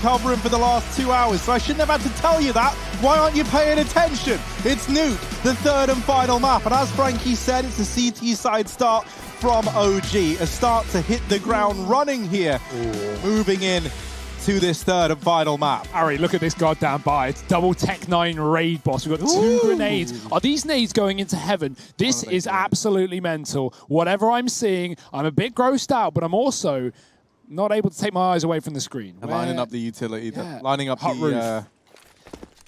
covering for the last 2 hours, so I shouldn't have had to tell you that. Why aren't you paying attention? It's Nuke, the third and final map, and as Frankie said, it's a CT side start from OG. A start to hit the ground running here, moving in to this third and final map. Harry, look at this goddamn buy. It's double Tech 9 raid boss. We've got 2 grenades. Are these nades going into heaven? This is absolutely mental. Whatever I'm seeing, I'm a bit grossed out, but I'm also not able to take my eyes away from the screen. And lining up the utility, Yeah. lining up Hot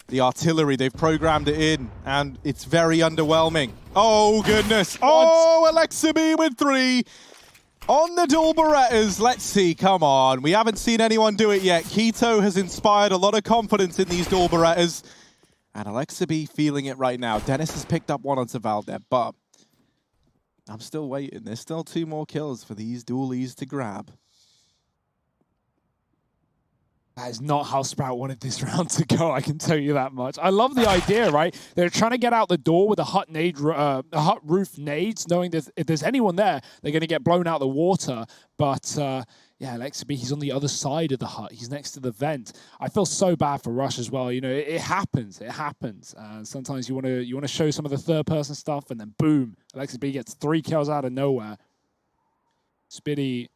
the artillery. They've programmed it in, and it's very underwhelming. Oh, goodness. Oh, Alexa B with 3. On the dual Berettas, let's see, come on. We haven't seen anyone do it yet. Keto has inspired a lot of confidence in these dual Berettas. And Alexa B feeling it right now. Dennis has picked up one onto Valdez, but I'm still waiting. There's still 2 more kills for these dualies to grab. That is not how Sprout wanted this round to go, I can tell you that much. I love the idea, right? They're trying to get out the door with a hut roof nades, knowing that if there's anyone there, they're going to get blown out the water. But yeah, Alexa B, he's on the other side of the hut. He's next to the vent. I feel so bad for Rush as well. You know, it happens. It happens. Sometimes you want to show some of the third-person stuff, and then boom, Alexa B gets 3 kills out of nowhere. Spitty,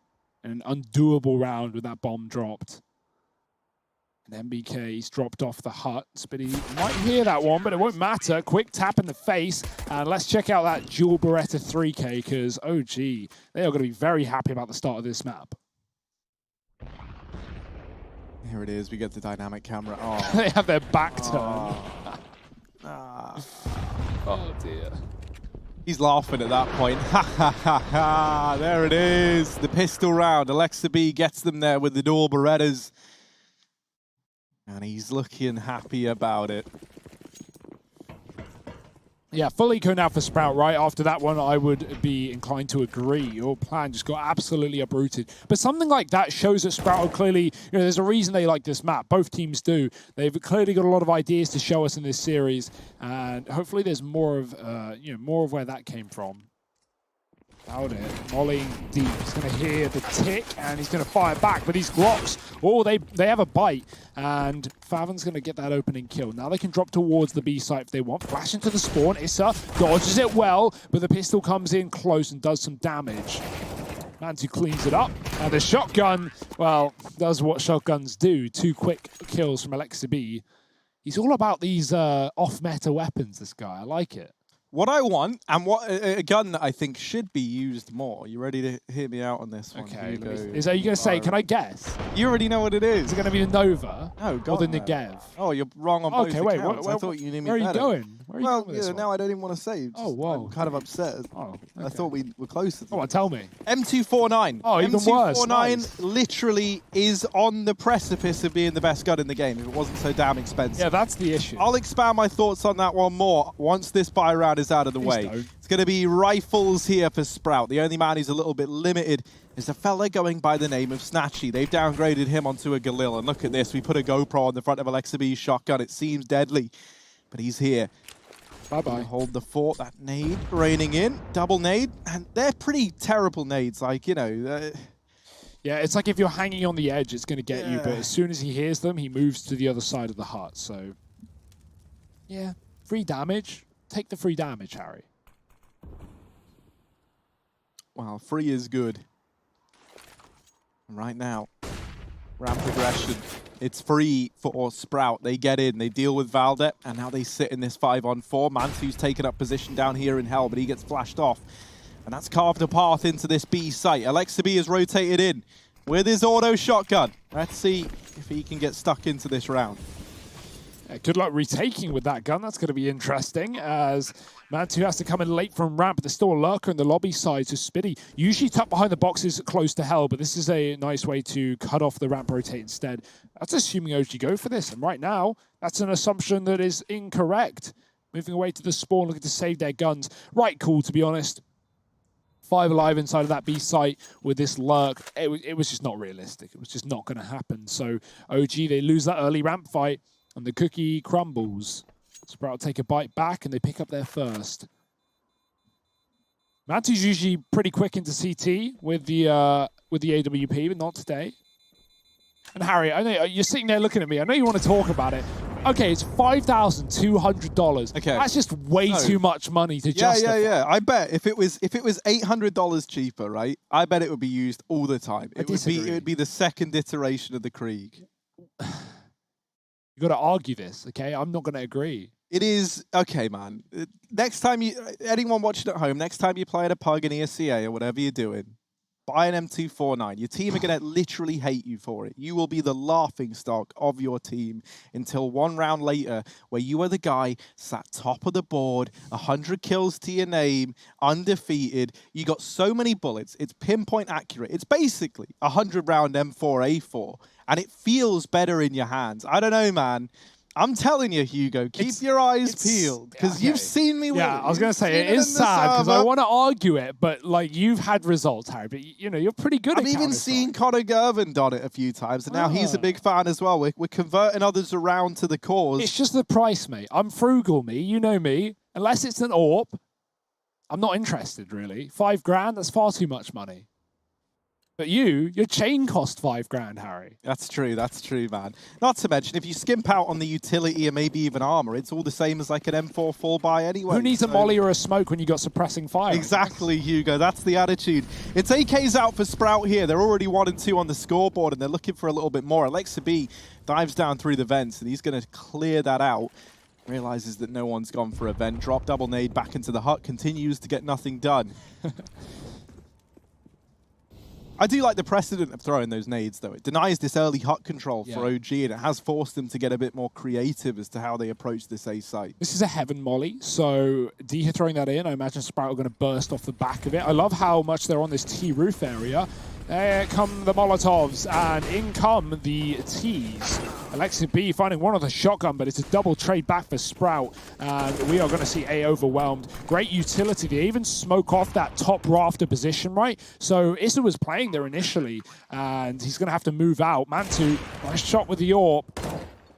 an undoable round with that bomb dropped. And MBK, he's dropped off the hut. Spitty might hear that one, but it won't matter. Quick tap in the face. And let's check out that dual Beretta 3K, because OG, they are going to be very happy about the start of this map. Here it is. We get the dynamic camera. Oh. They have their back turned. Oh, dear. He's laughing at that point. Ha ha ha ha. There it is. The pistol round. Alexa B gets them there with the dual Berettas. And he's looking happy about it. Yeah, full eco now for Sprout, right? After that one, I would be inclined to agree. Your plan just got absolutely uprooted. But something like that shows that Sprout are clearly, you know, there's a reason they like this map. Both teams do. They've clearly got a lot of ideas to show us in this series. And hopefully there's more of, more of where that came from. Out it, volleying deep. He's going to hear the tick, and he's going to fire back. But these Glocks, oh, they have a bite. And Favin's going to get that opening kill. Now they can drop towards the B site if they want. Flash into the spawn. Issa dodges it well, but the pistol comes in close and does some damage. Mantu cleans it up. And the shotgun, well, does what shotguns do. 2 quick kills from Alexa B. He's all about these off-meta weapons, this guy. I like it. What I want, and what a gun that I think should be used more. You ready to hear me out on this one? Okay. Are you going to say, can I guess? You already know what it is. Is it going to be the Nova? No, God, or the no. Negev? Oh, you're wrong on both accounts. I thought you knew me better. Where are you going? Well, yeah, now I don't even want to say. Oh, whoa. I'm kind of upset. Oh, okay. I thought we were closer. Come on, tell me. M249. Oh, even worse. M249 Nice. literally is on the precipice of being the best gun in the game if it wasn't so damn expensive. Yeah, that's the issue. I'll expand my thoughts on that one more once this buy round is out of the way. Don't. It's going to be rifles here for Sprout. The only man who's a little bit limited is a fella going by the name of Snatchy. They've downgraded him onto a Galil. And look at this. We put a GoPro on the front of Alexa B's shotgun. It seems deadly, but he's here. Bye-bye. Hold the fort. That nade raining in. Double nade. And they're pretty terrible nades. Like, you know... Yeah, it's like if you're hanging on the edge, it's going to get you. But as soon as he hears them, he moves to the other side of the hut. So, yeah, free damage. Take the free damage, Harry. Well, free is good. Right now, round progression. It's free for Sprout. They get in, they deal with Valdez, and now they sit in this 5-on-4. Mantu's taken up position down here in Hell, but he gets flashed off. And that's carved a path into this B site. Alexa B is rotated in with his auto shotgun. Let's see if he can get stuck into this round. Yeah, good luck retaking with that gun. That's going to be interesting as Mantu has to come in late from ramp. There's still a lurker in the lobby side, so Spitty usually tucked behind the boxes close to Hell, but this is a nice way to cut off the ramp rotate instead. That's assuming OG go for this, and right now, that's an assumption that is incorrect. Moving away to the spawn, looking to save their guns. Right cool, to be honest. 5 alive inside of that B site with this lurk. It was just not realistic. It was just not going to happen. So OG, they lose that early ramp fight, and the cookie crumbles. Sprout take a bite back, and they pick up their first. Mantu's usually pretty quick into CT with the AWP, but not today. And Harry, I know you're sitting there looking at me. I know you want to talk about it. Okay, it's $5,200. Okay. That's just way too much money to justify. Yeah. I bet if it was $800 cheaper, right? I bet it would be used all the time. It would be the second iteration of the Krieg. You got to argue this, okay? I'm not going to agree. It is okay, man. Next time anyone watching at home, next time you play at a pug in ESCA or whatever you're doing, buy an M249. Your team are going to literally hate you for it. You will be the laughing stock of your team until one round later where you are the guy sat top of the board, 100 kills to your name, undefeated. You got so many bullets. It's pinpoint accurate. It's basically a 100-round M4A4, and it feels better in your hands. I don't know, man. I'm telling you, Hugo, keep your eyes peeled, because you've seen me win. Yeah, I was going to say, it is sad, because I want to argue it, but like you've had results, Harry, but you know, you're pretty good at I've even seen Connor Gervin done it a few times, and now he's a big fan as well. We're converting others around to the cause. It's just the price, mate. I'm frugal, me. You know me. Unless it's an AWP, I'm not interested, really. $5,000, that's far too much money. But your chain cost $5,000, Harry. That's true, man. Not to mention, if you skimp out on the utility and maybe even armor, it's all the same as like an M4 full buy anyway. Who needs a molly or a smoke when you got suppressing fire? Exactly, Hugo. That's the attitude. It's AK's out for Sprout here. They're already 1 and 2 on the scoreboard, and they're looking for a little bit more. Alexa B dives down through the vents, and he's going to clear that out. Realizes that no one's gone for a vent drop. Double nade back into the hut. Continues to get nothing done. I do like the precedent of throwing those nades, though. It denies this early hut control for OG, and it has forced them to get a bit more creative as to how they approach this A site. This is a heaven molly, so D throwing that in. I imagine Sprout are going to burst off the back of it. I love how much they're on this T roof area. There come the Molotovs, and in come the Ts. Alexa B finding one of the shotgun, but it's a double trade back for Sprout, and we are going to see A overwhelmed. Great utility. They even smoke off that top rafter position, right? So Issa was playing there initially, and he's going to have to move out. Mantu, nice shot with the AWP.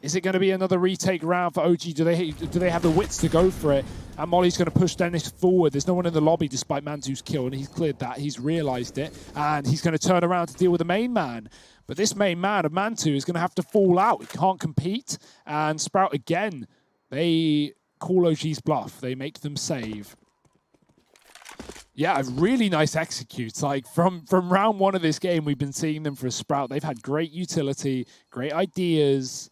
Is it going to be another retake round for OG? Do they have the wits to go for it? And Molly's going to push Dennis forward. There's no one in the lobby despite Mantu's kill, and he's cleared that. He's realized it, and he's going to turn around to deal with the main man. But this main man of Mantu is going to have to fall out. He can't compete, and Sprout again, they call OG's bluff. They make them save. Yeah, a really nice execute. Like from round 1 of this game, we've been seeing them for Sprout. They've had great utility, great ideas.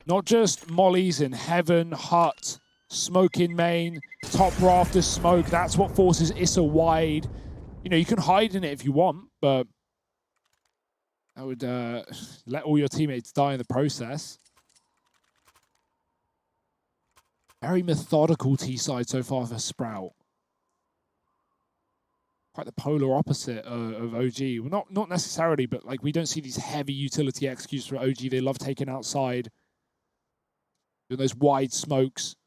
Not just mollies in heaven, hut, smoke in main, top rafter smoke. That's what forces Issa wide. You know, you can hide in it if you want, but I would let all your teammates die in the process. Very methodical T-side so far for Sprout. Quite the polar opposite of OG. Well, not necessarily, but like we don't see these heavy utility executes for OG. They love taking outside. Doing those wide smokes.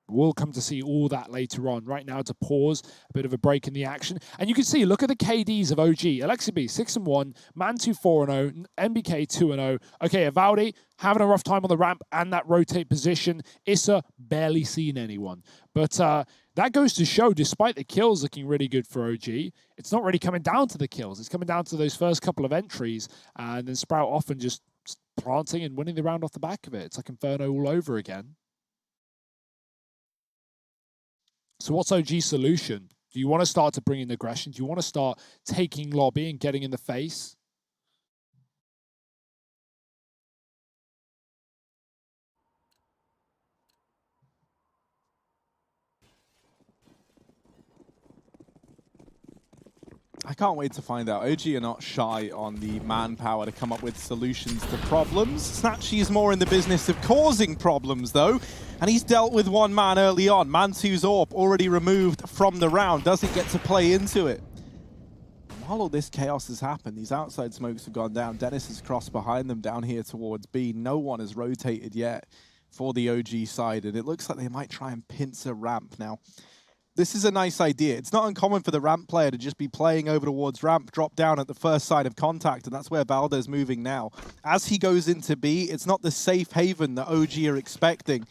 We'll come to see all that later on. Right now, to pause, a bit of a break in the action. And you can see, look at the KDs of OG. Alexa B, 6-1, Mantu 4-0, MBK 2-0. Okay, Avaldi having a rough time on the ramp and that rotate position. Issa barely seen anyone. But that goes to show, despite the kills looking really good for OG, it's not really coming down to the kills. It's coming down to those first couple of entries. And then Sprout often just planting and winning the round off the back of it. It's like Inferno all over again. So what's OG's solution? Do you want to start to bring in aggression? Do you want to start taking lobby and getting in the face? I can't wait to find out. OG are not shy on the manpower to come up with solutions to problems. Snatchy is more in the business of causing problems, though, and he's dealt with one man early on. Mantu's AWP already removed from the round, doesn't get to play into it. While all this chaos has happened, these outside smokes have gone down. Dennis has crossed behind them down here towards B. No one has rotated yet for the OG side, and it looks like they might try and pincer ramp now. This is a nice idea. It's not uncommon for the ramp player to just be playing over towards ramp, drop down at the first sign of contact, and that's where Balder's moving now. As he goes into B, it's not the safe haven that OG are expecting.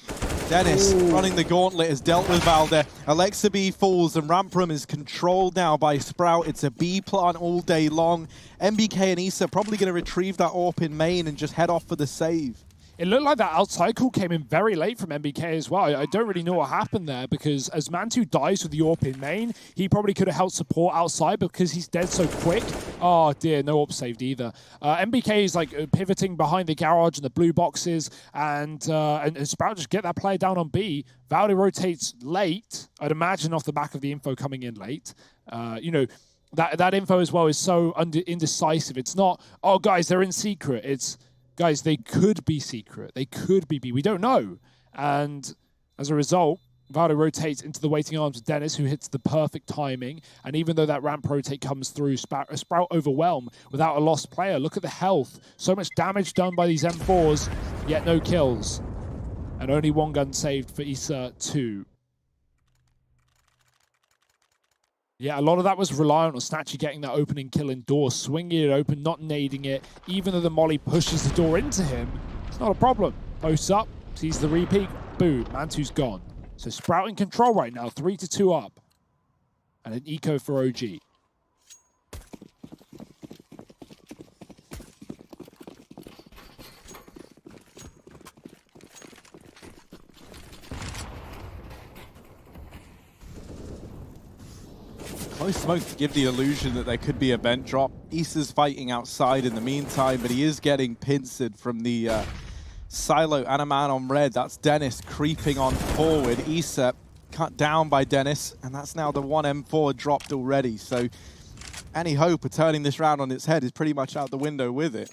Dennis running the gauntlet has dealt with Valde. Alexa B falls and ramp room is controlled now by Sprout. It's a B plant all day long. MBK and Issa probably going to retrieve that AWP in main and just head off for the save. It looked like that outside call came in very late from MBK as well. I don't really know what happened there because as Mantu dies with the AWP in main, he probably could have helped support outside because he's dead so quick. Oh dear, no AWP saved either. MBK is like pivoting behind the garage and the blue boxes and Sprout just get that player down on B. Valde rotates late. I'd imagine off the back of the info coming in late. You know, that info as well is so indecisive. It's not, oh guys, they're in secret. It's, guys, they could be secret. They could be B. We don't know. And as a result, Valde rotates into the waiting arms of Dennis, who hits the perfect timing. And even though that ramp rotate comes through, Sprout overwhelm without a lost player. Look at the health. So much damage done by these M4s, yet no kills. And only one gun saved for Issa 2. Yeah, a lot of that was reliant on Snatchy getting that opening kill indoors, swinging it open, not nading it. Even though the molly pushes the door into him, it's not a problem. Posts up, sees the repeat, boom, Mantu's gone. So Sprout in control right now, 3-2 up. And an eco for OG. Close smoke to give the illusion that there could be a vent drop. Issa's fighting outside in the meantime, but he is getting pincered from the silo and a man on red. That's Dennis creeping on forward. Issa cut down by Dennis, and that's now the 1 M4 dropped already. So any hope of turning this round on its head is pretty much out the window with it.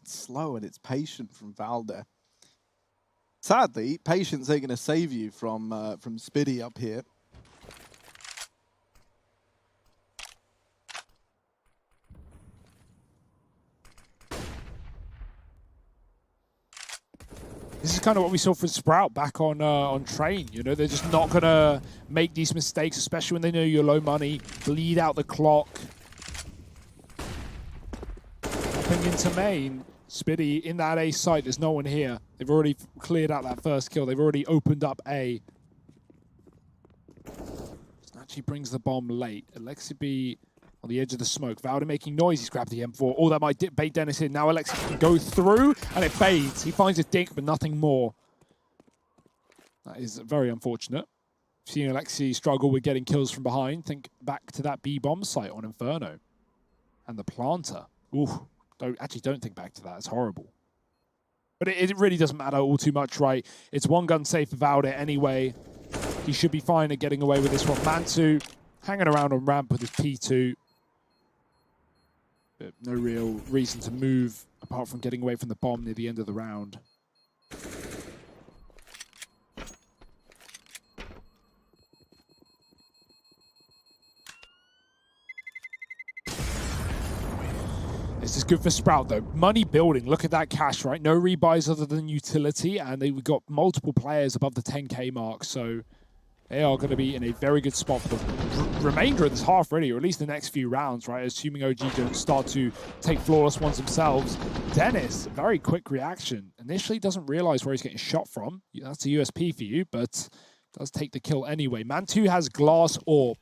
Slow and it's patient from Valde. Sadly, patience ain't going to save you from Spiddy up here. This is kind of what we saw from Sprout back on Train. You know, they're just not going to make these mistakes, especially when they know you're low money, bleed out the clock. Hopping into main. Spiddy in that A site, there's no one here. They've already cleared out that first kill. They've already opened up A. Snatchy brings the bomb late. Alexi B on the edge of the smoke. Valde making noise. He's grabbed the M4. Oh, that might bait Dennis in. Now Alexi can go through, and it fades. He finds a dink, but nothing more. That is very unfortunate. Seeing Alexi struggle with getting kills from behind. Think back to that B bomb site on Inferno. And the planter. Ooh. Don't think back to that. It's horrible. But it really doesn't matter all too much, right? It's one gun safe without it anyway. He should be fine at getting away with this one. Mantu hanging around on ramp with his P2. But no real reason to move apart from getting away from the bomb near the end of the round. This is good for Sprout, though. Money building. Look at that cash, right? No rebuys other than utility, and we've got multiple players above the 10K mark, so they are going to be in a very good spot for the remainder of this half, really, or at least the next few rounds, right? Assuming OG don't start to take flawless ones themselves. Dennis, very quick reaction. Initially doesn't realize where he's getting shot from. That's a USP for you, but does take the kill anyway. Mantu has glass orb.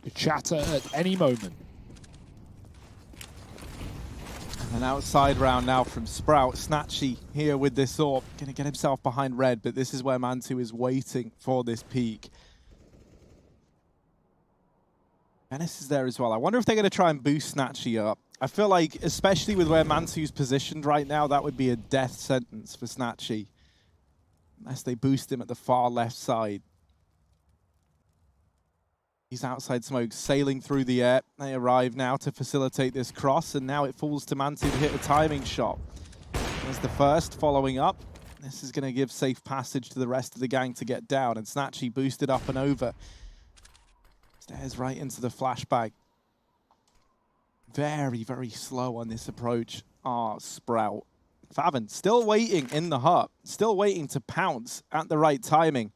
Could shatter at any moment. An outside round now from Sprout. Snatchy here with this AWP. Going to get himself behind red, but this is where Mantu is waiting for this peak. Dennis is there as well. I wonder if they're going to try and boost Snatchy up. I feel like, especially with where Mantu's positioned right now, that would be a death sentence for Snatchy. Unless they boost him at the far left side. He's outside smoke, sailing through the air. They arrive now to facilitate this cross, and now it falls to Mantu to hit a timing shot. There's the first, following up. This is going to give safe passage to the rest of the gang to get down, and Snatchy boosted up and over. Stares right into the flashbang. Very, very slow on this approach. Sprout. Faven still waiting in the hut, still waiting to pounce at the right timing.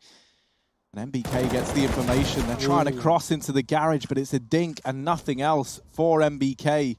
And MBK gets the information. They're trying to cross into the garage, but it's a dink and nothing else for MBK.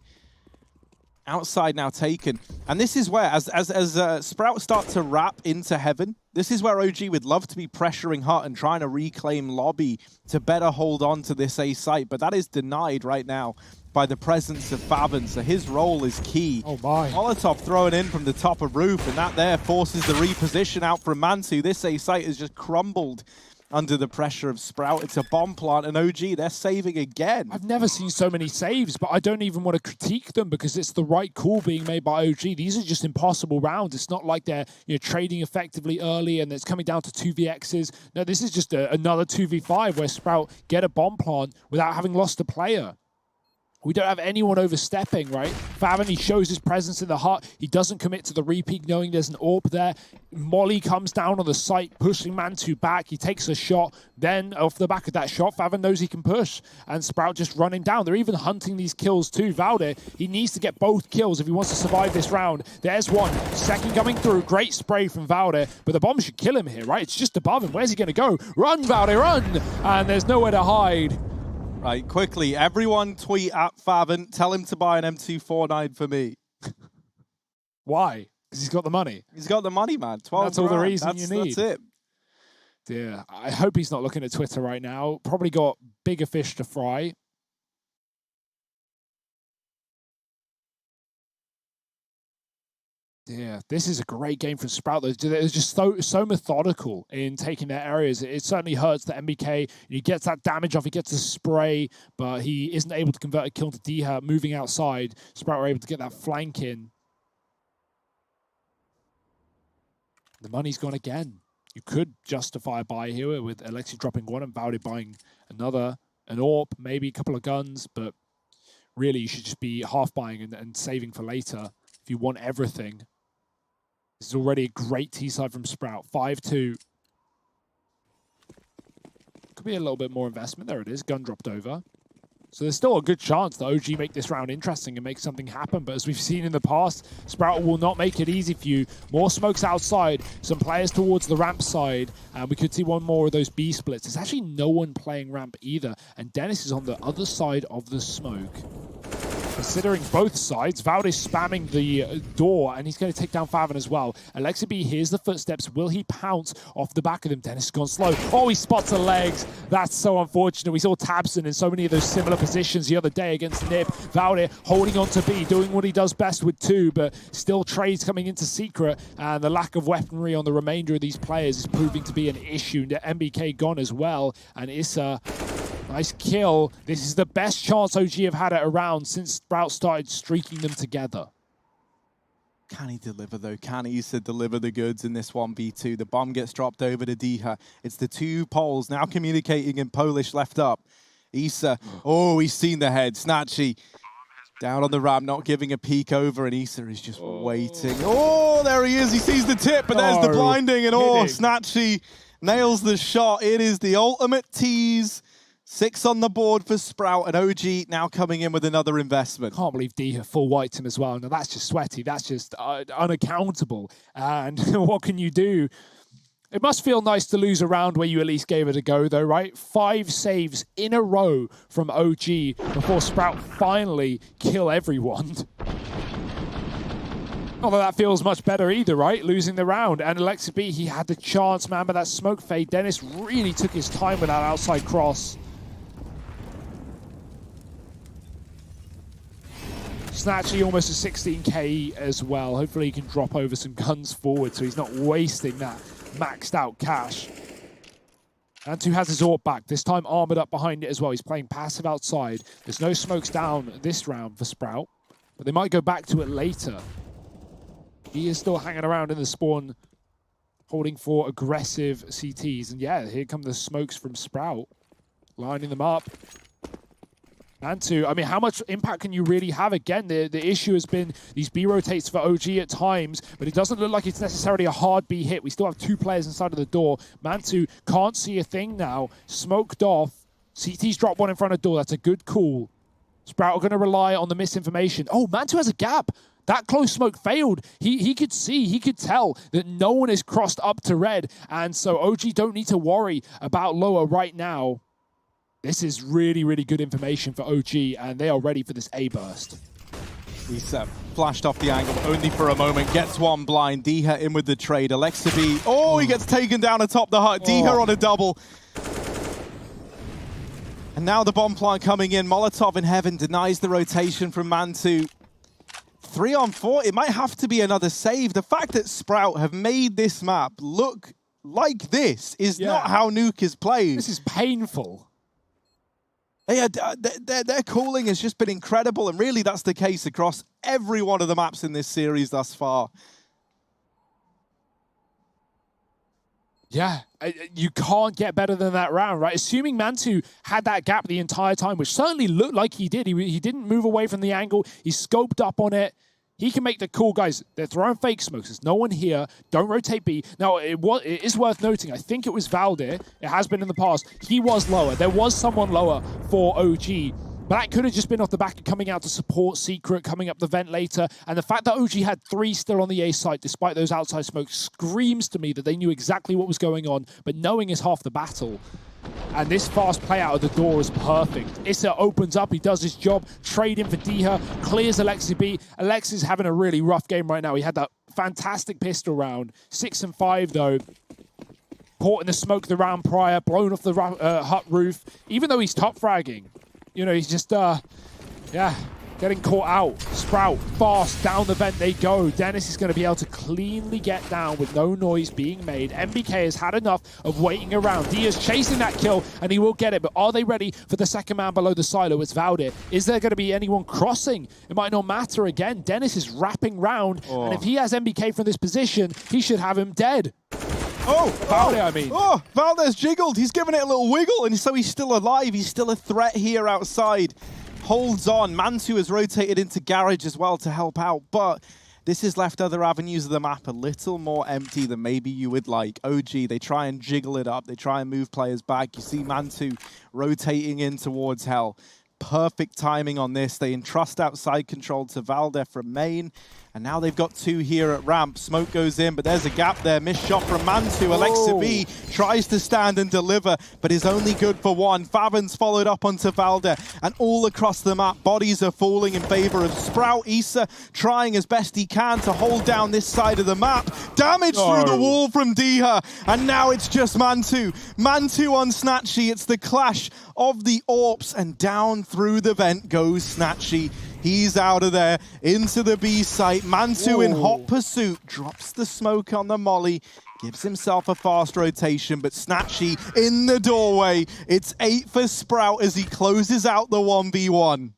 Outside now taken. And this is where, as Sprout start to wrap into heaven, this is where OG would love to be pressuring Hut and trying to reclaim lobby to better hold on to this A site. But that is denied right now by the presence of Faven, so his role is key. Oh my. Molotov throwing in from the top of roof, and that there forces the reposition out from Mantu. This A site has just crumbled under the pressure of Sprout. It's a bomb plant, and OG, they're saving again. I've never seen so many saves, but I don't even want to critique them because it's the right call being made by OG. These are just impossible rounds. It's not like they're trading effectively early and it's coming down to 2vx's. No, this is just another 2v5 where Sprout get a bomb plant without having lost a player. We don't have anyone overstepping, right? Faven, he shows his presence in the hut. He doesn't commit to the repeat knowing there's an AWP there. Molly comes down on the site, pushing Mantu back. He takes a shot. Then, off the back of that shot, Faven knows he can push. And Sprout just running down. They're even hunting these kills too. Valde, he needs to get both kills if he wants to survive this round. There's one. Second coming through. Great spray from Valde. But the bomb should kill him here, right? It's just above him. Where's he going to go? Run, Valde, run! And there's nowhere to hide. Right, quickly, everyone tweet at Faven, tell him to buy an M249 for me. Why? Because he's got the money. He's got the money, man. 12 That's all the reason you need. That's it. Yeah, I hope he's not looking at Twitter right now. Probably got bigger fish to fry. Yeah, this is a great game from Sprout. They're just so methodical in taking their areas. It certainly hurts the MBK. He gets that damage off, he gets a spray, but he isn't able to convert a kill to Diha. Moving outside, Sprout were able to get that flank in. The money's gone again. You could justify a buy here with Alexi dropping one and Valde buying another, an AWP, maybe a couple of guns, but really you should just be half buying and saving for later if you want everything. This is already a great T-side from Sprout. 5-2. Could be a little bit more investment. There it is. Gun dropped over. So there's still a good chance that OG make this round interesting and make something happen. But as we've seen in the past, Sprout will not make it easy for you. More smokes outside. Some players towards the ramp side. And we could see one more of those B splits. There's actually no one playing ramp either. And Dennis is on the other side of the smoke. Considering both sides, Valde is spamming the door, and he's going to take down Faven as well. Alexi hears the footsteps. Will he pounce off the back of him? Dennis has gone slow. Oh, he spots the legs. That's so unfortunate. We saw Tabson in so many of those similar positions the other day against Nip. Valde holding on to B, doing what he does best with 2, but still trades coming into secret, and the lack of weaponry on the remainder of these players is proving to be an issue. The MBK gone as well, and Issa... Nice kill. This is the best chance OG have had at a round since Sprout started streaking them together. Can he deliver, though? Can Issa deliver the goods in this 1v2? The bomb gets dropped over to Diha. It's the two Poles now communicating in Polish left up. Issa, oh, he's seen the head. Snatchy down on the ramp, not giving a peek over, and Issa is just waiting. Oh, there he is. He sees the tip, but there's the blinding, and Snatchy nails the shot. It is the ultimate tease. 6 on the board for Sprout, and OG now coming in with another investment. Can't believe Diha full whites him as well. Now that's just sweaty. That's just unaccountable. And what can you do? It must feel nice to lose a round where you at least gave it a go, though, right? 5 saves in a row from OG before Sprout finally kill everyone. Not that feels much better either, right? Losing the round. And Alexi B, he had the chance, man, but that smoke fade. Dennis really took his time with that outside cross. Snatchy almost a 16k as well. Hopefully he can drop over some guns forward so he's not wasting that maxed out cash. Antu has his AWP back, this time armored up behind it as well. He's playing passive outside. There's no smokes down this round for Sprout, but they might go back to it later. He is still hanging around in the spawn, holding for aggressive CTs. And yeah, here come the smokes from Sprout, lining them up. Antu, I mean, how much impact can you really have? Again, the issue has been these B rotates for OG at times, but it doesn't look like it's necessarily a hard B hit. We still have 2 players inside of the door. Mantu can't see a thing now. Smoked off. CT's dropped one in front of the door. That's a good call. Sprout are going to rely on the misinformation. Oh, Mantu has a gap. That close smoke failed. He could see, he could tell that no one is crossed up to red. And so OG don't need to worry about lower right now. This is really, really good information for OG, and they are ready for this A burst. He's flashed off the angle only for a moment, gets one blind. Diha in with the trade. Alexibi, oh, he gets taken down atop the hut. Diha on a double. And now the bomb plant coming in. Molotov in heaven denies the rotation from Mantu. 3 on 4, it might have to be another save. The fact that Sprout have made this map look like this is not how Nuke is played. This is painful. Their calling has just been incredible, and really that's the case across every one of the maps in this series thus far. Yeah, you can't get better than that round, right? Assuming Mantu had that gap the entire time, which certainly looked like he did. He didn't move away from the angle. He scoped up on it. He can make the call, guys. They're throwing fake smokes. There's no one here. Don't rotate B. Now, it is worth noting, I think it was Valde. It has been in the past. He was lower. There was someone lower for OG. But that could have just been off the back of coming out to support Secret, coming up the vent later. And the fact that OG had 3 still on the A site, despite those outside smokes, screams to me that they knew exactly what was going on. But knowing is half the battle. And this fast play out of the door is perfect. Issa opens up, he does his job, trade in for Diha, clears Alexi B. Alexi's having a really rough game right now. He had that fantastic pistol round. 6 and 5 though. Caught in the smoke the round prior, blown off the hut roof. Even though he's top fragging, you know, he's just, getting caught out. Sprout, fast, down the vent they go. Dennis is going to be able to cleanly get down with no noise being made. MBK has had enough of waiting around. Dia's chasing that kill, and he will get it, but are they ready for the second man below the silo? It's Valde. Is there going to be anyone crossing? It might not matter again. Dennis is wrapping round, and if he has MBK from this position, he should have him dead. Valde, I mean. Oh, Valde's jiggled. He's given it a little wiggle, and so he's still alive. He's still a threat here outside. Holds on. Mantu has rotated into Garage as well to help out, but this has left other avenues of the map a little more empty than maybe you would like. OG, they try and jiggle it up. They try and move players back. You see Mantu rotating in towards Hell. Perfect timing on this. They entrust outside control to Valde from main. And now they've got 2 here at ramp. Smoke goes in, but there's a gap there. Missed shot from Mantu. Alexa B tries to stand and deliver, but is only good for 1. Favin's followed up onto Valde, and all across the map, bodies are falling in favor of Sprout. Issa trying as best he can to hold down this side of the map. Damage through the wall from Diha, and now it's just Mantu. Mantu on Snatchy. It's the clash of the AWPs, and down through the vent goes Snatchy. He's out of there, into the B site. Mantu in hot pursuit, drops the smoke on the molly, gives himself a fast rotation, but Snatchy in the doorway. It's 8 for Sprout as he closes out the 1v1.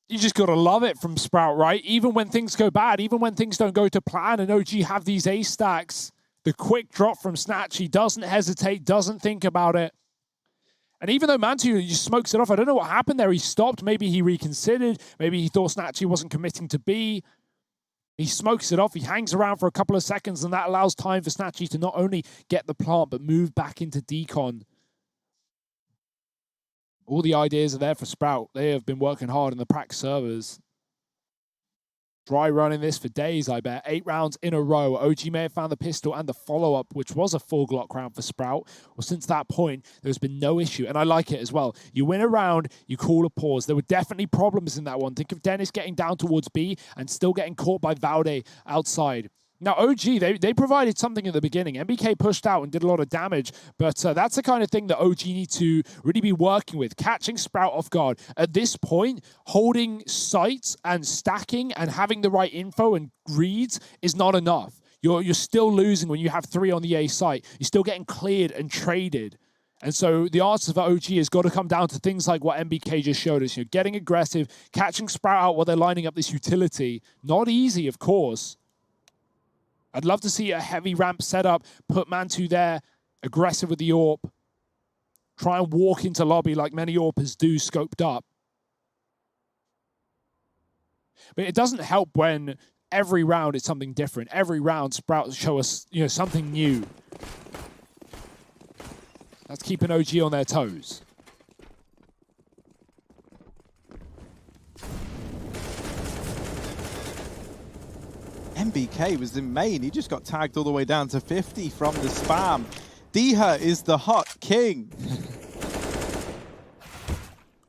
You just got to love it from Sprout, right? Even when things go bad, even when things don't go to plan and OG have these A stacks, the quick drop from Snatchy doesn't hesitate, doesn't think about it. And even though Mantu just smokes it off, I don't know what happened there. He stopped. Maybe he reconsidered. Maybe he thought Snatchy wasn't committing to B. He smokes it off. He hangs around for a couple of seconds, and that allows time for Snatchy to not only get the plant, but move back into decon. All the ideas are there for Sprout. They have been working hard in the prac servers. Dry running this for days, I bet. 8 rounds in a row. OG may have found the pistol and the follow-up, which was a full Glock round for Sprout. Well, since that point, there's been no issue, and I like it as well. You win a round, you call a pause. There were definitely problems in that one. Think of Dennis getting down towards B and still getting caught by Valde outside. Now, OG, they provided something in the beginning. MBK pushed out and did a lot of damage, but that's the kind of thing that OG need to really be working with, catching Sprout off guard. At this point, holding sights and stacking and having the right info and reads is not enough. You're still losing when you have 3 on the A site. You're still getting cleared and traded. And so the answer for OG has got to come down to things like what MBK just showed us. You know, getting aggressive, catching Sprout out while they're lining up this utility. Not easy, of course. I'd love to see a heavy ramp setup, put Mantu there, aggressive with the AWP, try and walk into lobby like many AWPers do, scoped up. But it doesn't help when every round it's something different. Every round Sprout show us, you know, something new. That's keeping OG on their toes. MBK was in main. He just got tagged all the way down to 50 from the spam. Diha is the hot king.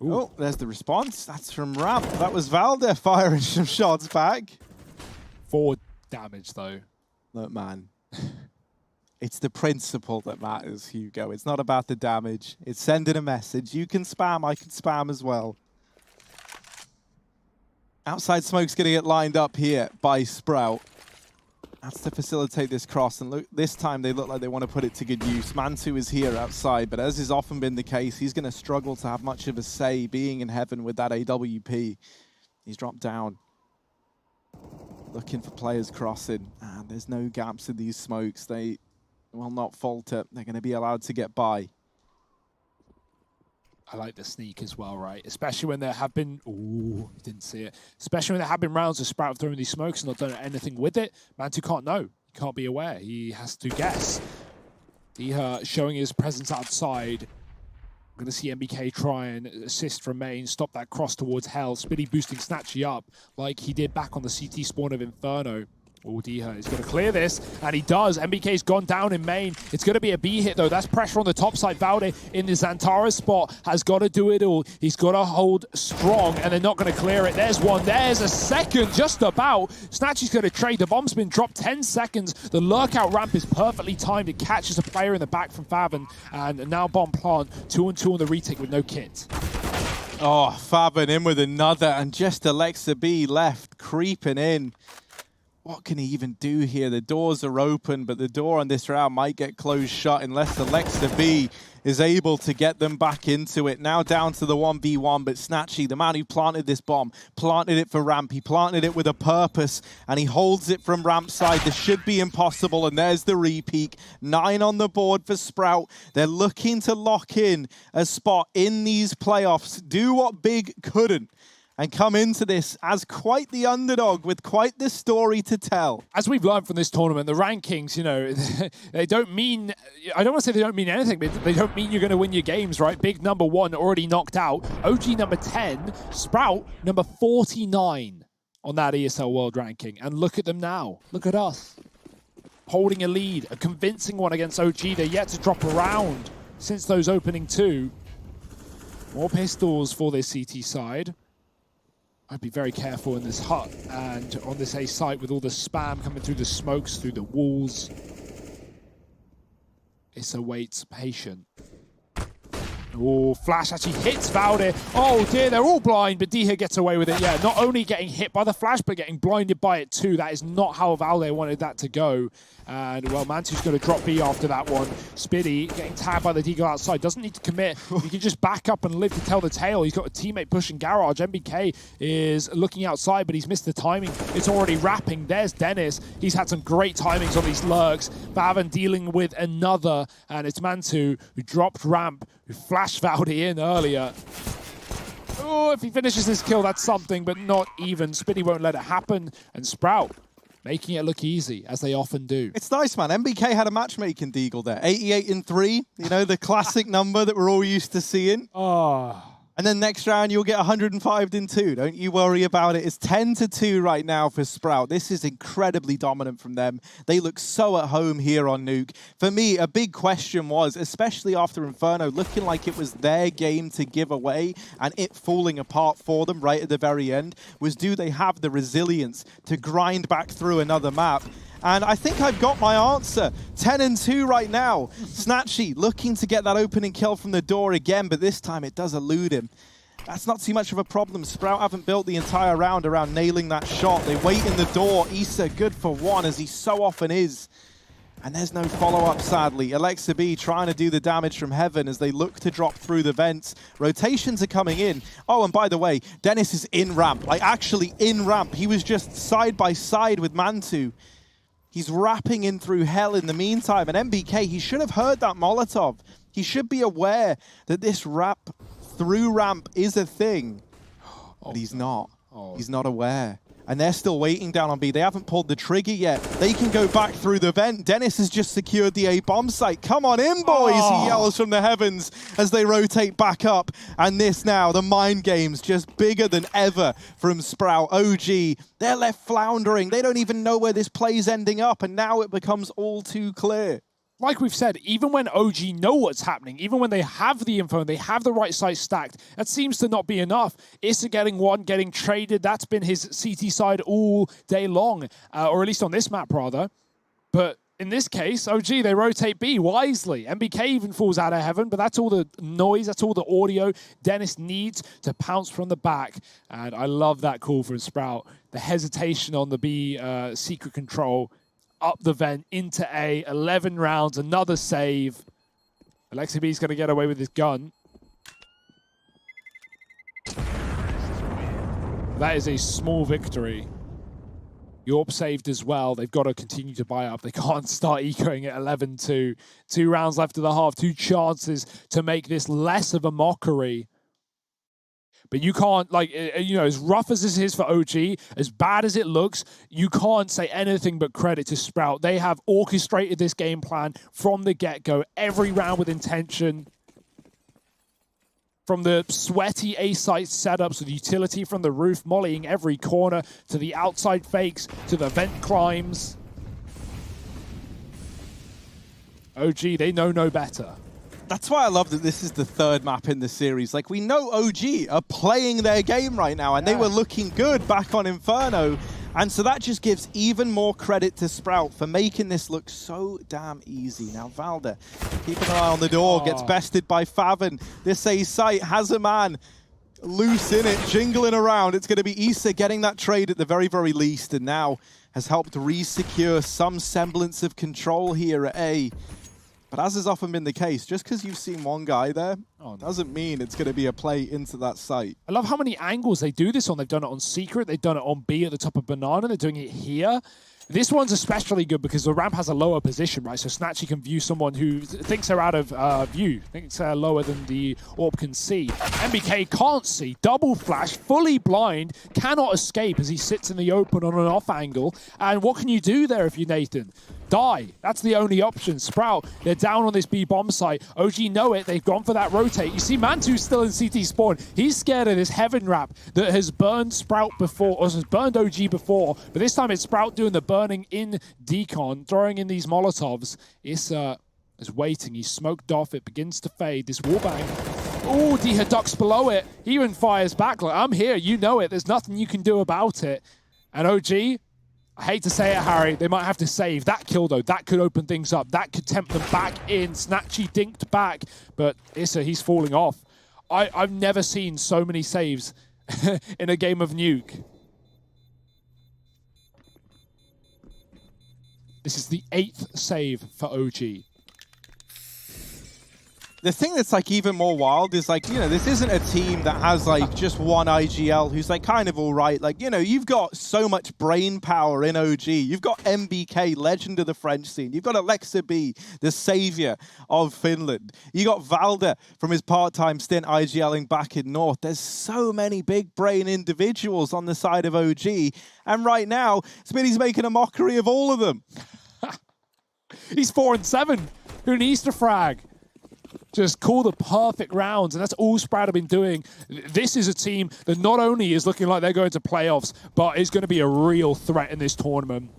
Oh, there's the response. That's from Ramp. That was Valde firing some shots back. 4 damage, though. Look, man. It's the principle that matters, Hugo. It's not about the damage. It's sending a message. You can spam, I can spam as well. Outside smoke's going to get lined up here by Sprout. That's to facilitate this cross. And look, this time they look like they want to put it to good use. Mantu is here outside, but as has often been the case, he's going to struggle to have much of a say being in heaven with that AWP. He's dropped down. Looking for players crossing. And there's no gaps in these smokes. They will not falter. They're going to be allowed to get by. I like the sneak as well, right? Especially when there have been... Ooh, didn't see it. Especially when there have been rounds of Sprout throwing these smokes and not done anything with it. Mantu can't know. He can't be aware. He has to guess. Diha showing his presence outside. I'm going to see MBK try and assist from main, stop that cross towards Hell. Spitty boosting Snatchy up like he did back on the CT spawn of Inferno. Oh, Diha is going to clear this, and he does. MBK's gone down in main. It's going to be a B hit, though. That's pressure on the top side. Valde in the Xantara spot has got to do it all. He's got to hold strong, and they're not going to clear it. There's one. There's a second, just about. Snatchy's going to trade. The bomb's been dropped 10 seconds. The lurkout ramp is perfectly timed. It catches a player in the back from Faven, and now bomb plant. 2-on-2 on the retake with no kit. Oh, Faven in with another, and just Alexa B left, creeping in. What can he even do here? The doors are open, but the door on this round might get closed shut unless Alexa B is able to get them back into it. Now down to the 1v1, but Snatchy, the man who planted this bomb, planted it for Ramp. He planted it with a purpose, and he holds it from Ramp side. This should be impossible, and there's the repeat. 9 on the board for Sprout. They're looking to lock in a spot in these playoffs. Do what Big couldn't, and come into this as quite the underdog with quite the story to tell. As we've learned from this tournament, the rankings, you know, they don't mean, I don't want to say they don't mean anything, but they don't mean you're going to win your games, right? Big number 1 already knocked out. OG number 10, Sprout number 49 on that ESL World Ranking. And look at them now. Look at us. Holding a lead, a convincing one against OG. They're yet to drop a round since those opening 2. More pistols for this CT side. I'd be very careful in this hut and on this A site with all the spam coming through the smokes, through the walls. Issa waits patient. Oh, Flash actually hits Valde. Oh dear, they're all blind, but Diha gets away with it. Yeah, not only getting hit by the Flash, but getting blinded by it too. That is not how Valde wanted that to go. And, well, Mantu's going to drop B after that one. Spitty getting tagged by the Deagle outside. Doesn't need to commit. He can just back up and live to tell the tale. He's got a teammate pushing Garage. MBK is looking outside, but he's missed the timing. It's already wrapping. There's Dennis. He's had some great timings on these lurks. Bavan dealing with another, and it's Mantu who dropped ramp, who flashed Valde in earlier. Oh, if he finishes this kill, that's something, but not even. Spitty won't let it happen. And Sprout making it look easy, as they often do. It's nice, man. MBK had a matchmaking Deagle there. 88-3, you know, the classic number that we're all used to seeing. Oh. And then next round, you'll get 105-2. Don't you worry about it. It's 10-2 right now for Sprout. This is incredibly dominant from them. They look so at home here on Nuke. For me, a big question was, especially after Inferno, looking like it was their game to give away and it falling apart for them right at the very end, was do they have the resilience to grind back through another map? And I think I've got my answer. 10-2 right now. Snatchy looking to get that opening kill from the door again, but this time it does elude him. That's not too much of a problem. Sprout haven't built the entire round around nailing that shot. They wait in the door. Issa good for 1, as he so often is. And there's no follow-up, sadly. Alexa B trying to do the damage from heaven as they look to drop through the vents. Rotations are coming in. Oh, and by the way, Dennis is in ramp. Like, actually in ramp. He was just side by side with Mantu. He's wrapping in through hell in the meantime. And MBK, he should have heard that Molotov. He should be aware that this wrap through ramp is a thing. But he's not. He's not aware. And they're still waiting down on B. They haven't pulled the trigger yet. They can go back through the vent. Dennis has just secured the A bomb site. Come on in, boys, he yells from the heavens as they rotate back up. And this now, the mind game's just bigger than ever from Sprout. OG, they're left floundering. They don't even know where this play's ending up. And now it becomes all too clear. Like we've said, even when OG know what's happening, even when they have the info and they have the right side stacked, that seems to not be enough. Issa getting one, getting traded, that's been his CT side all day long, or at least on this map, rather. But in this case, OG, they rotate B wisely. MBK even falls out of heaven, but that's all the noise, that's all the audio Dennis needs to pounce from the back. And I love that call from Sprout. The hesitation on the B secret control. Up the vent, into A, 11 rounds, another save. Alexi B's going to get away with his gun. That is a small victory. Yorp saved as well. They've got to continue to buy up. They can't start ecoing at 11-2. 2 rounds left of the half, 2 chances to make this less of a mockery. But you can't, like, you know, as rough as this is for OG, as bad as it looks, you can't say anything but credit to Sprout. They have orchestrated this game plan from the get-go, every round with intention. From the sweaty A-site setups with utility from the roof, mollying every corner, to the outside fakes, to the vent climbs. OG, they know no better. That's why I love that this is the 3rd map in the series. Like, we know OG are playing their game right now, and they were looking good back on Inferno. And so that just gives even more credit to Sprout for making this look so damn easy. Now, Valda, keeping an eye on the door, gets bested by Favin. This A site has a man loose in it, jingling around. It's going to be Issa getting that trade at the very, very least, and now has helped re-secure some semblance of control here at A. But as has often been the case, just because you've seen one guy there doesn't mean it's going to be a play into that site. I love how many angles they do this on. They've done it on Secret. They've done it on B at the top of Banana. They're doing it here. This one's especially good because the ramp has a lower position, right? So Snatchy can view someone who thinks they're out of view, thinks they're lower than the AWP can see. MBK can't see. Double flash, fully blind, cannot escape as he sits in the open on an off angle. And what can you do there if you're Nathan? Die. That's the only option. Sprout, they're down on this B bomb site. OG know it. They've gone for that rotate. You see Mantu's still in CT spawn. He's scared of this heaven wrap that has burned Sprout before, or has burned OG before. But this time it's Sprout doing the burning in decon, throwing in these Molotovs. Issa is waiting. He's smoked off. It begins to fade. This wallbang. Oh, Diha ducks below it. He even fires back like, I'm here. You know it. There's nothing you can do about it. And OG, I hate to say it, Harry, they might have to save. That kill, though, that could open things up. That could tempt them back in. Snatchy dinked back, but Issa, he's falling off. I've never seen so many saves in a game of Nuke. This is the 8th save for OG. The thing that's like even more wild is like, you know, this isn't a team that has like just one IGL who's like kind of all right. Like, you know, you've got so much brain power in OG. You've got MBK, legend of the French scene. You've got Alexa B, the savior of Finland. You got Valda from his part-time stint IGLing back in North. There's so many big brain individuals on the side of OG. And right now, Smitty's making a mockery of all of them. He's 4-7. Who needs to frag? Just call the perfect rounds, and that's all Sprout have been doing. This is a team that not only is looking like they're going to playoffs, but is going to be a real threat in this tournament.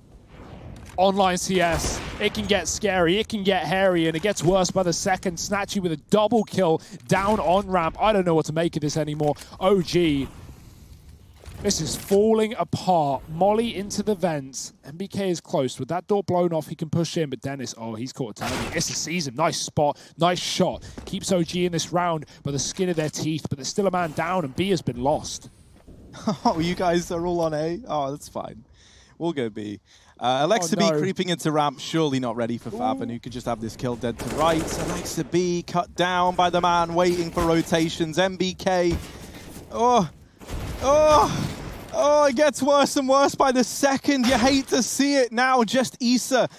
Online CS, it can get scary, it can get hairy, and it gets worse by the second. Snatchy with a double kill down on ramp. I don't know what to make of this anymore. OG, this is falling apart. Molly into the vents. MBK is close. With that door blown off, he can push in, but Dennis, oh, he's caught a target. Issa sees him. Nice spot. Nice shot. Keeps OG in this round by the skin of their teeth, but there's still a man down, and B has been lost. Oh, you guys are all on A? Oh, that's fine. We'll go B. Alexa B creeping into ramp, surely not ready for Favin, who could just have this kill dead to right. Alexa B cut down by the man waiting for rotations. MBK. Oh, it gets worse and worse by the second. You hate to see it now. Just Issa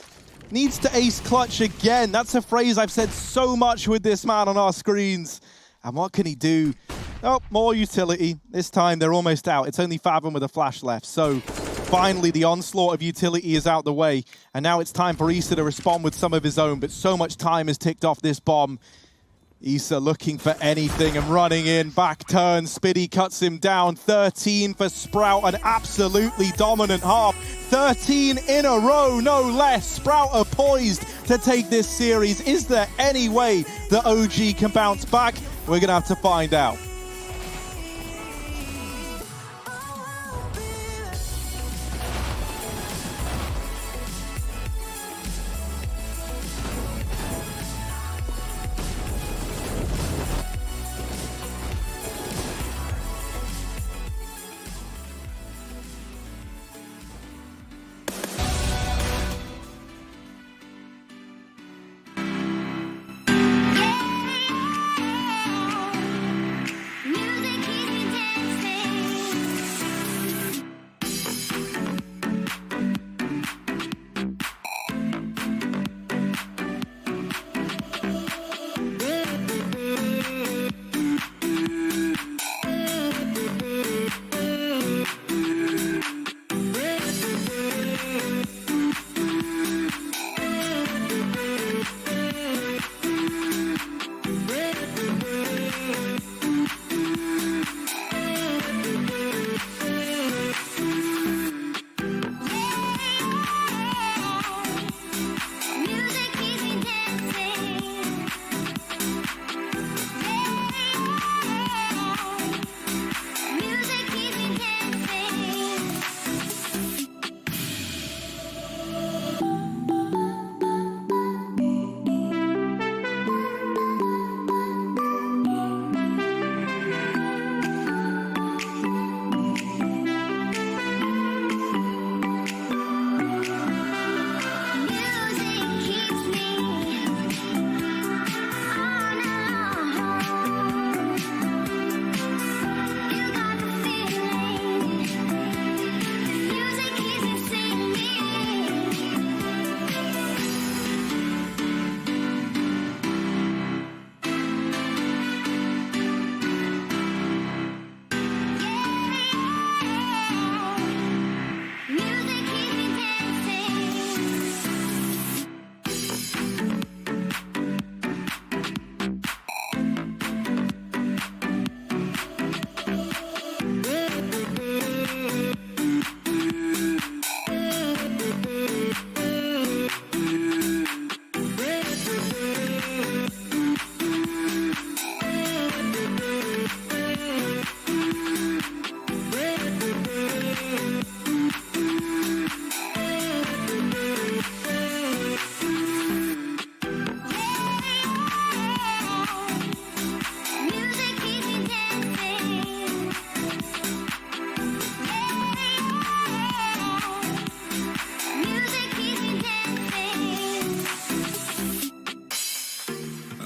needs to ace clutch again. That's a phrase I've said so much with this man on our screens. And what can he do? Oh, more utility. This time they're almost out. It's only Fathom with a flash left. So finally the onslaught of utility is out the way. And now it's time for Issa to respond with some of his own. But so much time has ticked off this bomb. Issa looking for anything and running in. Back turn. Spiddy cuts him down. 13 for Sprout. An absolutely dominant half. 13 in a row, no less. Sprout are poised to take this series. Is there any way that OG can bounce back? We're going to have to find out.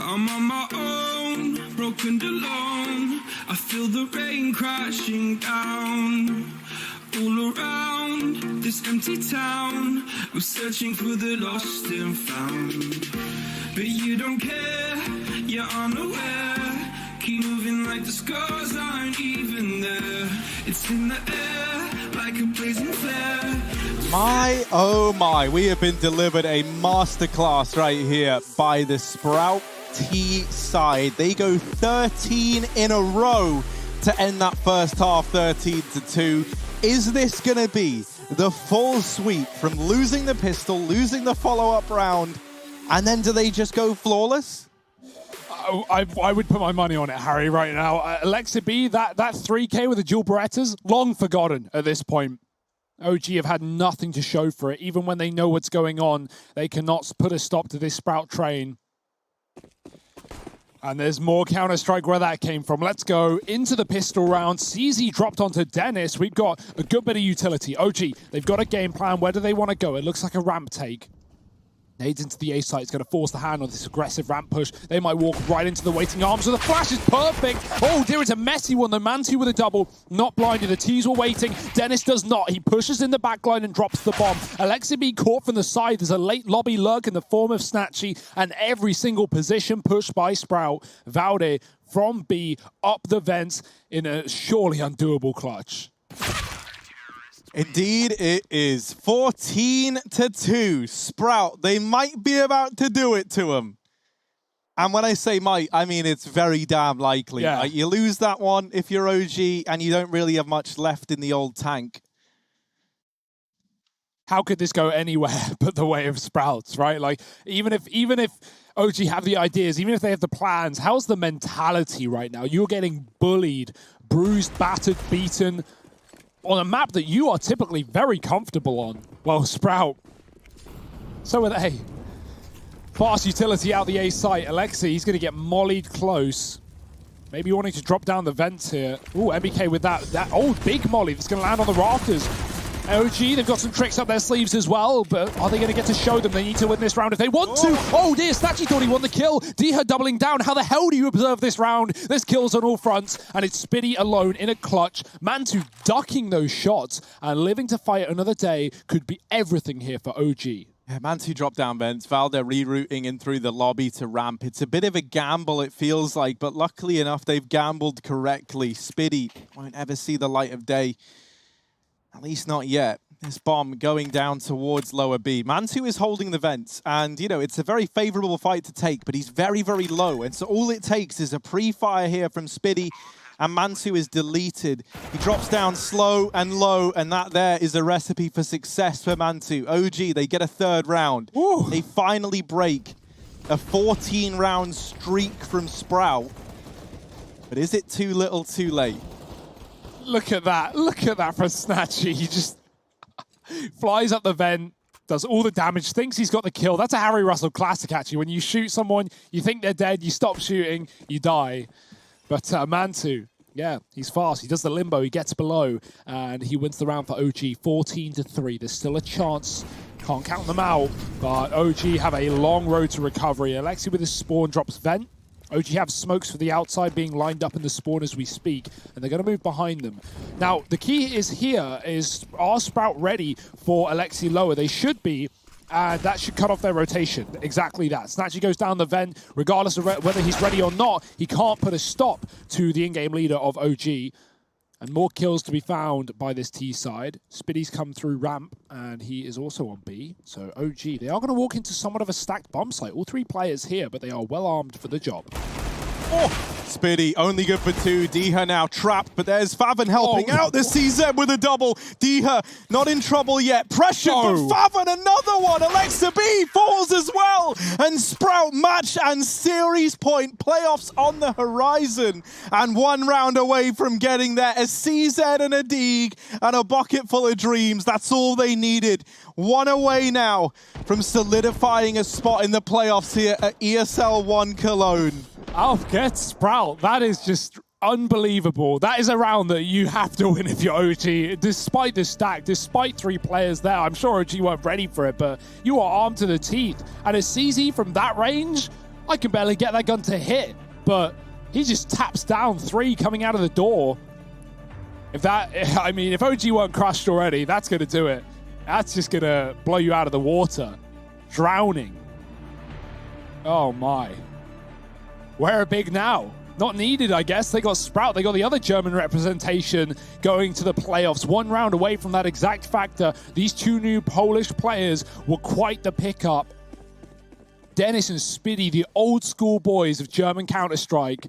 I'm on my own, broken and alone. I feel the rain crashing down. All around this empty town, we're searching for the lost and found. But you don't care, you're unaware. Keep moving like the scars aren't even there. It's in the air like a blazing flare. My, oh my, we have been delivered a masterclass right here by the Sprout T side. They go 13 in a row to end that first half 13-2. Is this going to be the full sweep from losing the pistol, losing the follow-up round, and then do they just go flawless? I would put my money on it, Harry, right now. Alexa B, that 3K with the dual Berettas, long forgotten at this point. OG have had nothing to show for it. Even when they know what's going on, they cannot put a stop to this Sprout train. And there's more Counter-Strike where that came from. Let's go into the pistol round. CZ dropped onto Dennis. We've got a good bit of utility. OG, they've got a game plan. Where do they want to go? It looks like a ramp take. Nades into the A site. It's going to force the hand on this aggressive ramp push. They might walk right into the waiting arms. So the flash is perfect. Oh dear, it's a messy one. The Mantu with a double. Not blinded. The T's were waiting. Dennis does not. He pushes in the backline and drops the bomb. Alexibi caught from the side. There's a late lobby lurk in the form of Snatchy. And every single position pushed by Sprout. Valde from B up the vents in a surely undoable clutch. Indeed, it is 14-2. Sprout, they might be about to do it to him. And when I say might, I mean it's very damn likely. Yeah. You lose that one if you're OG and you don't really have much left in the old tank. How could this go anywhere but the way of Sprouts, right? Like, even if OG have the ideas, even if they have the plans, how's the mentality right now? You're getting bullied, bruised, battered, beaten on a map that you are typically very comfortable on. Well, Sprout, so are they. Fast utility out the A site. Alexi, he's going to get mollied close. Maybe wanting to drop down the vents here. Ooh, MBK with that old big molly that's going to land on the rafters. OG, they've got some tricks up their sleeves as well, but are they going to get to show them? They need to win this round if they want to. Oh dear, Snatchy thought he won the kill. Diha doubling down. How the hell do you observe this round? There's kills on all fronts, and it's Spitty alone in a clutch. Mantu ducking those shots and living to fight another day could be everything here for OG. Yeah, Mantu drop down vents. Valde rerouting in through the lobby to ramp. It's a bit of a gamble, it feels like, but luckily enough, they've gambled correctly. Spitty won't ever see the light of day. At least not yet. This bomb going down towards lower B. Mantu is holding the vents, and, you know, it's a very favorable fight to take, but he's very, very low. And so all it takes is a pre-fire here from Spitty, and Mantu is deleted. He drops down slow and low, and that there is a recipe for success for Mantu. OG, they get a third round. Ooh. They finally break a 14-round streak from Sprout. But is it too little too late? Look at that. Look at that for Snatchy. He just flies up the vent, does all the damage, thinks he's got the kill. That's a Harry Russell classic, actually. When you shoot someone, you think they're dead, you stop shooting, you die. But Mantu, yeah, he's fast. He does the limbo, he gets below, and he wins the round for OG, 14-3. There's still a chance. Can't count them out, but OG have a long road to recovery. Alexi with his spawn drops vent. OG have smokes for the outside being lined up in the spawn as we speak, and they're going to move behind them. Now, the key is here is, are Sprout ready for Alexi lower? They should be, and that should cut off their rotation. Exactly that. Snatchy goes down the vent. Regardless of whether he's ready or not, he can't put a stop to the in-game leader of OG. And more kills to be found by this T side. Spitty's come through ramp, and he is also on B. So OG, they are going to walk into somewhat of a stacked bomb site. All three players here, but they are well armed for the job. Oh, Spitty only good for two. Diha now trapped, but there's Favin helping out the CZ with a double. Diha not in trouble yet. Pressure from Favin, another one. Alexa B falls as well. And Sprout match and series point. Playoffs on the horizon. And one round away from getting there. A CZ and a Deeg and a bucket full of dreams. That's all they needed. One away now from solidifying a spot in the playoffs here at ESL 1 Cologne. I'll get Sprout. That is just unbelievable. That is a round that you have to win if you're OG. Despite the stack, despite three players there, I'm sure OG weren't ready for it, but you are armed to the teeth. And a CZ from that range, I can barely get that gun to hit, but he just taps down three coming out of the door. If that, I mean, if OG weren't crushed already, that's going to do it. That's just going to blow you out of the water. Drowning. Oh my. Where are big now? Not needed, I guess. They got Sprout. They got the other German representation going to the playoffs. One round away from that exact factor. These two new Polish players were quite the pickup. Dennis and Spitty, the old school boys of German Counter-Strike,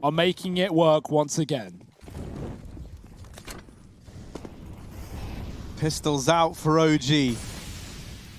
are making it work once again. Pistols out for OG.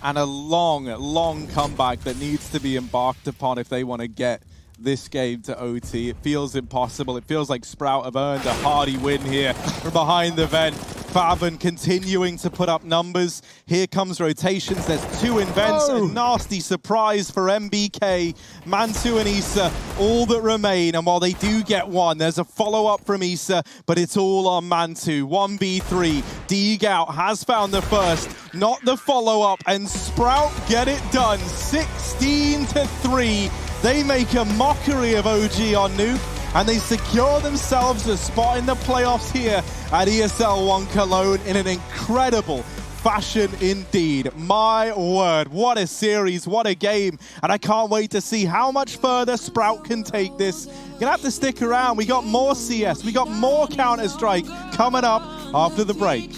And a long, long comeback that needs to be embarked upon if they want to get this game to OT. It feels impossible. It feels like Sprout have earned a hearty win here from behind the vent. Faven continuing to put up numbers. Here comes rotations. There's 2 invents. Oh. A nasty surprise for MBK. Mantu and Issa, all that remain. And while they do get one, there's a follow-up from Issa, but it's all on Mantu. 1v3. DGout has found the first, not the follow-up. And Sprout get it done. 16-3. They make a mockery of OG on Nuke, and they secure themselves a spot in the playoffs here at ESL 1 Cologne in an incredible fashion indeed. My word, what a series, what a game, and I can't wait to see how much further Sprout can take this. You're gonna have to stick around. We got more CS, we got more Counter-Strike coming up after the break.